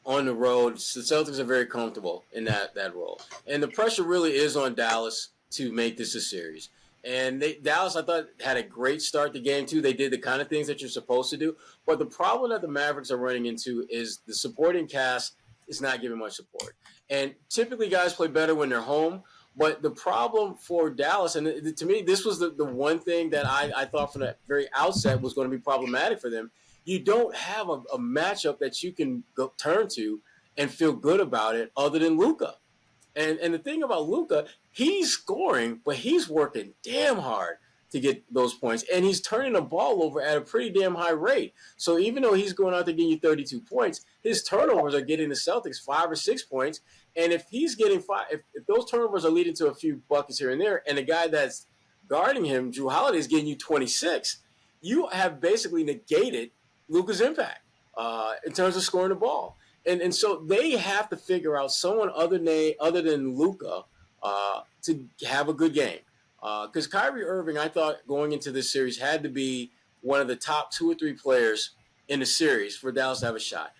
on the road, the Celtics are very comfortable in that role. And the pressure really is on Dallas to make this a series. And Dallas, I thought, had a great start to game two. They did the kind of things that you're supposed to do. But the problem that the Mavericks are running into is the supporting cast is not giving much support. And typically guys play better when they're home. But the problem for Dallas, and to me, this was the one thing that I thought from the very outset was going to be problematic for them. You don't have a matchup that you can turn to and feel good about it other than Luka. And the thing about Luka, he's scoring, but he's working damn hard to get those points. And he's turning the ball over at a pretty damn high rate. So even though he's going out to get you 32 points, his turnovers are getting the Celtics 5 or 6 points. And if he's getting if those turnovers are leading to a few buckets here and there, and the guy that's guarding him, Jrue Holiday, is getting you 26, you have basically negated Luka's impact in terms of scoring the ball. And so they have to figure out someone other than Luka to have a good game. Because Kyrie Irving, I thought going into this series, had to be one of the top 2 or 3 players in the series for Dallas to have a shot.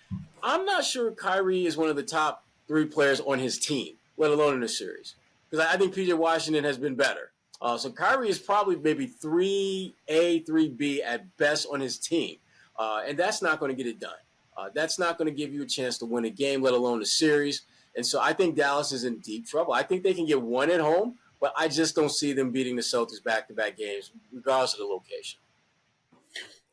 I'm not sure Kyrie is one of the top 3 players on his team, let alone in the series. Because I think PJ Washington has been better. So Kyrie is probably maybe 3A, 3B at best on his team. And that's not going to get it done. That's not going to give you a chance to win a game, let alone a series. And so I think Dallas is in deep trouble. I think they can get one at home, but I just don't see them beating the Celtics back-to-back games, regardless of the location.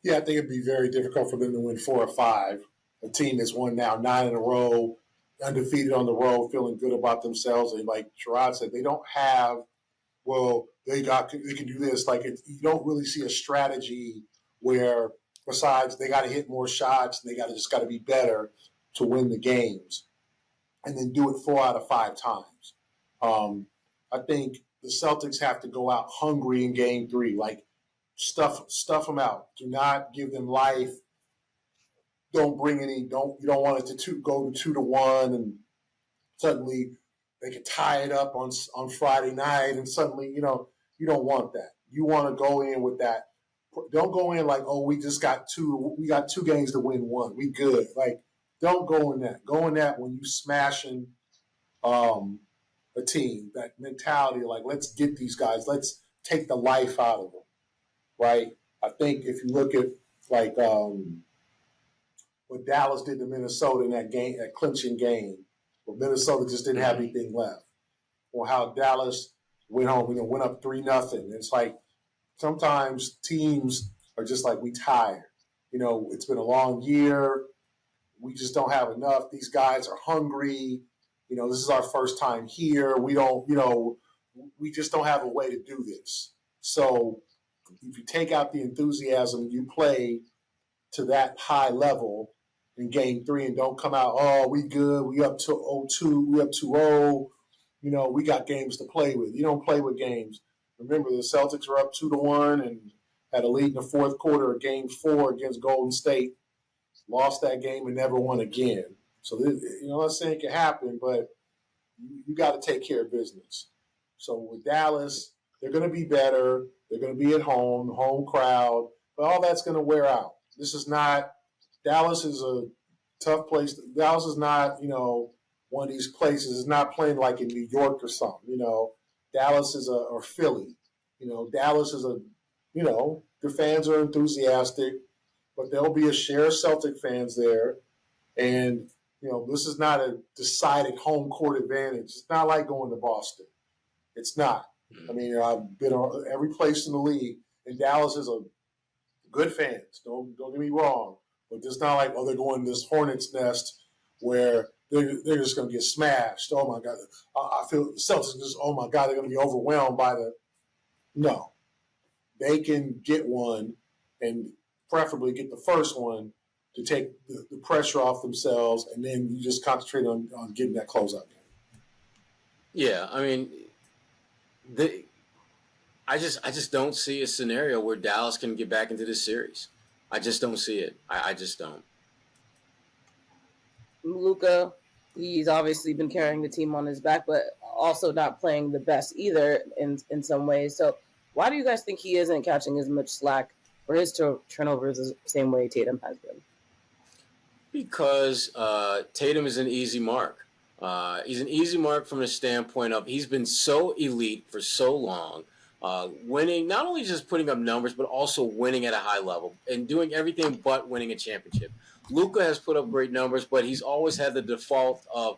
Yeah, I think it'd be very difficult for them to win 4 or 5. A team that's won now 9 in a row, undefeated on the road, feeling good about themselves. And like Sherrod said, they don't have, they can do this. Like you don't really see a strategy where besides they got to hit more shots and they just got to be better to win the games and then do it 4 out of 5 times. I think the Celtics have to go out hungry in game 3, like stuff them out. Do not give them life. Don't bring any. You don't want it to go to 2-1 and suddenly they can tie it up on Friday night and suddenly you don't want that. You want to go in with that. Don't go in like, we got 2 games to win 1. We good. Like, don't go in that. Go in that when you smashing a team, that mentality, like, let's get these guys. Let's take the life out of them, right? I think if you look at, like, what Dallas did to Minnesota in that game, that clinching game, where Minnesota just didn't have anything left, or how Dallas went home, went up 3-0. It's like, sometimes teams are just like, we tired. It's been a long year. We just don't have enough. These guys are hungry. This is our first time here. We just don't have a way to do this. So if you take out the enthusiasm, you play to that high level in game 3 and don't come out, we good. We up to 0-2. We up 2-0. We got games to play with. You don't play with games. Remember, the Celtics were up 2-1 and had a lead in the fourth quarter of Game 4 against Golden State. Lost that game and never won again. So, I'm not saying it can happen, but you got to take care of business. So with Dallas, they're going to be better. They're going to be at home crowd, but all that's going to wear out. Dallas is a tough place. Dallas is not, one of these places. It's not playing like in New York or something, Dallas is or Philly. Dallas is the fans are enthusiastic, but there'll be a share of Celtic fans there. And, this is not a decided home court advantage. It's not like going to Boston. It's not. I mean, I've been on every place in the league, and Dallas is a good fans. Don't get me wrong, but it's not like they're going to this hornet's nest where they're just going to get smashed. Oh my God, I feel the Celtics just. Oh my God, they're going to be overwhelmed by the. No, they can get one, and preferably get the first one to take the pressure off themselves, and then you just concentrate on getting that closeout game. Yeah, I mean, I just don't see a scenario where Dallas can get back into this series. I just don't see it. I just don't. Luka, he's obviously been carrying the team on his back, but also not playing the best either in some ways. So why do you guys think he isn't catching as much slack for his turnovers the same way Tatum has been? Because Tatum is an easy mark. He's an easy mark from the standpoint of he's been so elite for so long, winning, not only just putting up numbers, but also winning at a high level and doing everything but winning a championship. Luka has put up great numbers, but he's always had the default of,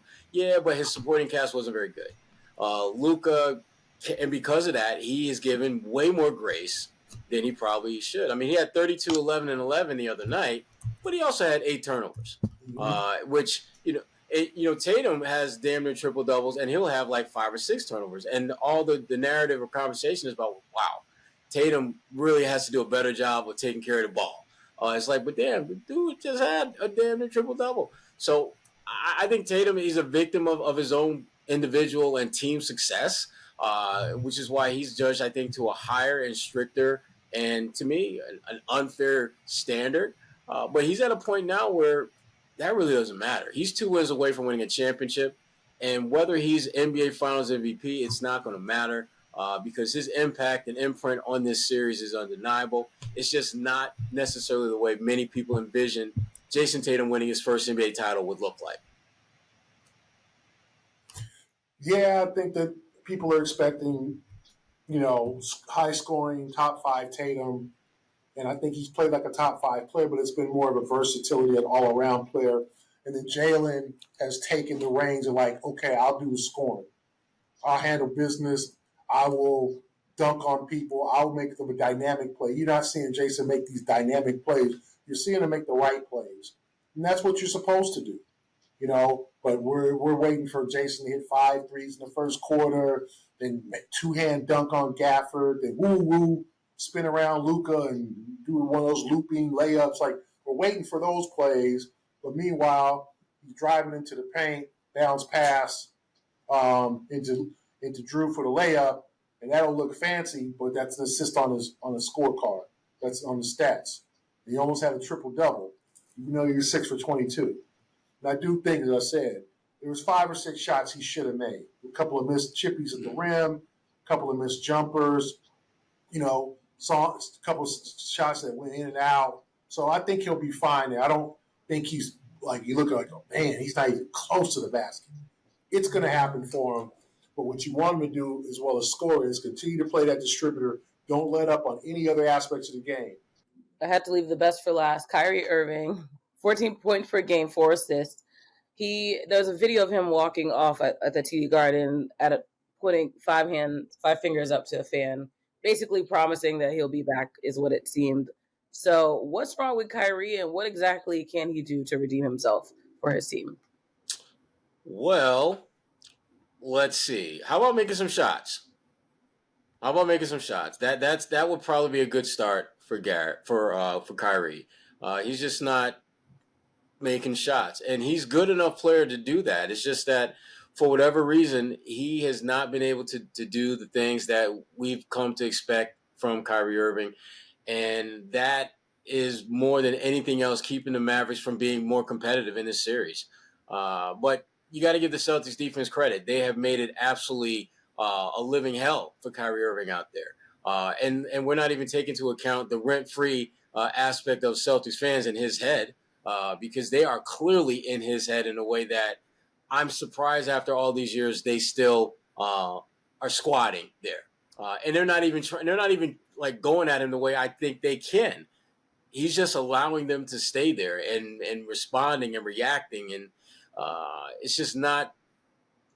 but his supporting cast wasn't very good. Luka, and because of that, he is given way more grace than he probably should. I mean, he had 32, 11, and 11 the other night, but he also had 8 turnovers, which, Tatum has damn near triple doubles, and he'll have like 5 or 6 turnovers. And all the narrative or conversation is about, wow, Tatum really has to do a better job of taking care of the ball. It's like, but damn, the dude just had a damn near triple double. So I think Tatum is a victim of his own individual and team success, which is why he's judged, I think, to a higher and stricter and, to me, an unfair standard. But he's at a point now where that really doesn't matter. He's 2 wins away from winning a championship. And whether he's NBA Finals MVP, it's not going to matter because his impact and imprint on this series is undeniable. It's just not necessarily the way many people envision Jason Tatum winning his first NBA title would look like. Yeah, I think that people are expecting, high-scoring, top-5 Tatum. And I think he's played like a top-5 player, but it's been more of a versatility and all-around player. And then Jaylen has taken the reins of like, okay, I'll do the scoring. I'll handle business. I will dunk on people. I'll make them a dynamic play. You're not seeing Jason make these dynamic plays. You're seeing him make the right plays. And that's what you're supposed to do, But we're waiting for Jason to hit 5 threes in the first quarter, then two-hand dunk on Gafford, then woo-woo, spin around Luka and do one of those looping layups. Like, we're waiting for those plays. But meanwhile, he's driving into the paint, bounce pass into Jrue for the layup, and that'll look fancy, but that's an assist on his scorecard. That's on the stats. And he almost had a triple-double, even though you're 6 for 22. And I do think, as I said, there was 5 or 6 shots he should have made. A couple of missed chippies at the rim, a couple of missed jumpers, saw a couple of shots that went in and out. So I think he'll be fine there. I don't think he's like, you look like, oh, man, he's not even close to the basket. It's going to happen for him. But what you want him to do, as well as score, is continue to play that distributor. Don't let up on any other aspects of the game. I had to leave the best for last. Kyrie Irving, 14 points per game, 4 assists. There's a video of him walking off at the TD Garden putting 5 fingers up to a fan, basically promising that he'll be back is what it seemed. So what's wrong with Kyrie, and what exactly can he do to redeem himself for his team? Well, let's see. How about making some shots? That would probably be a good start for Kyrie. He's just not making shots, and he's good enough player to do that. It's just that for whatever reason, he has not been able to do the things that we've come to expect from Kyrie Irving, and that is more than anything else keeping the Mavericks from being more competitive in this series. But you got to give the Celtics defense credit. They have made it absolutely a living hell for Kyrie Irving out there. And we're not even taking into account the rent-free aspect of Celtics fans in his head, because they are clearly in his head in a way that I'm surprised after all these years they still are squatting there. And they're not even like going at him the way I think they can. He's just allowing them to stay there and responding and reacting, and it's just not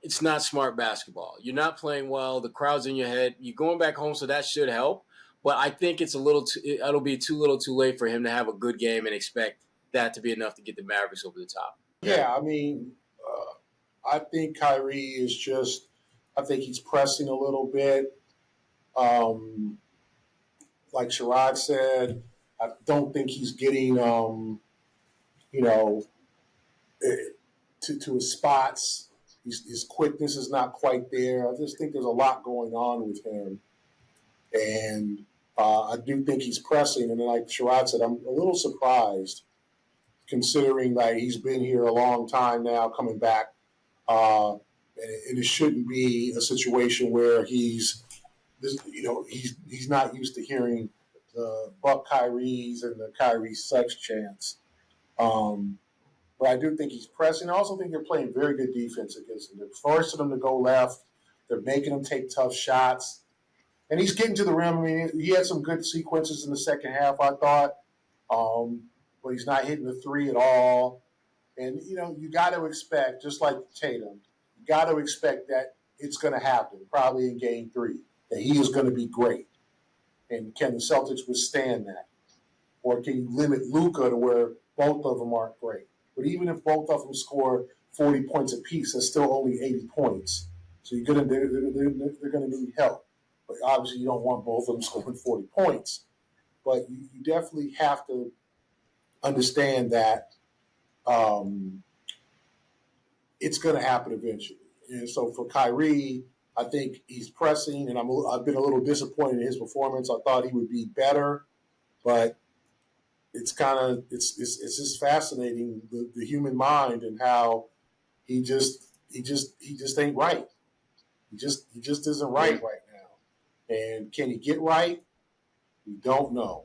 it's not smart basketball. You're not playing well. The crowd's in your head. You're going back home, so that should help. But I think it'll be too little too late for him to have a good game and expect that to be enough to get the Mavericks over the top. Yeah, I mean, I think Kyrie is just – I think he's pressing a little bit. Like Sherrod said, I don't think he's getting, to his spots. His quickness is not quite there. I just think there's a lot going on with him. And I do think he's pressing. And like Sherrod said, I'm a little surprised considering that he's been here a long time now coming back. And it shouldn't be a situation where he's not used to hearing the Buck Kyries and the Kyrie sex chants. But I do think he's pressing. I also think they're playing very good defense against him. They're forcing him to go left. They're making him take tough shots. And he's getting to the rim. I mean, he had some good sequences in the second half, I thought. But he's not hitting the three at all. And, you got to expect, just like Tatum, you got to expect that it's going to happen, probably in Game 3, that he is going to be great. And can the Celtics withstand that? Or can you limit Luka to where both of them aren't great? But even if both of them score 40 points apiece, that's still only 80 points. So they're going to need help. But obviously you don't want both of them scoring 40 points. But you definitely have to understand that it's going to happen eventually. And so for Kyrie, I think he's pressing, and I've been a little disappointed in his performance. I thought he would be better, but it's just fascinating the human mind and how he just ain't right. He just isn't right now. And can he get right? We don't know.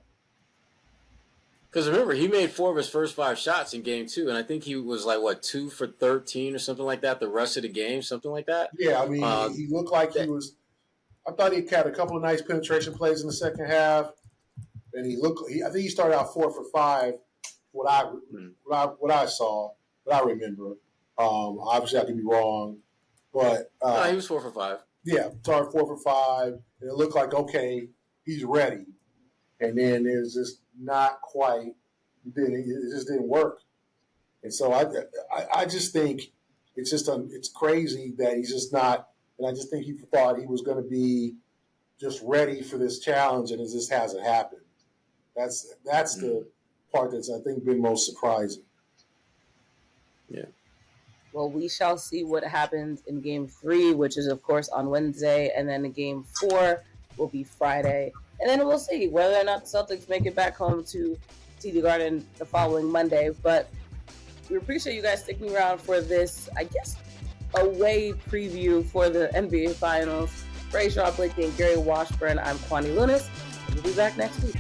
Because remember, he made 4 of his first 5 shots in Game 2, and I think he was 2 for 13 or something like that the rest of the game, something like that. Yeah, I mean, he looked like he was. I thought he had a couple of nice penetration plays in the second half, and I think he started out 4 for 5. What I saw, what I remember. Obviously, I could be wrong, but no, he was 4 for 5. Yeah, started 4 for 5, and it looked like okay, he's ready, and then there's just not quite. It just didn't work, and so I just think it's crazy that he's just not. And I just think he thought he was going to be just ready for this challenge, and it just hasn't happened. That's the part that's, I think, been most surprising. Yeah. Well, we shall see what happens in Game 3, which is, of course, on Wednesday, and then Game 4 will be Friday. And then we'll see whether or not the Celtics make it back home to TD Garden the following Monday. But we appreciate you guys sticking around for this, I guess, away preview for the NBA Finals. For Sherrod Blakely and Gary Washburn, I'm Kwani Lunis. We'll be back next week.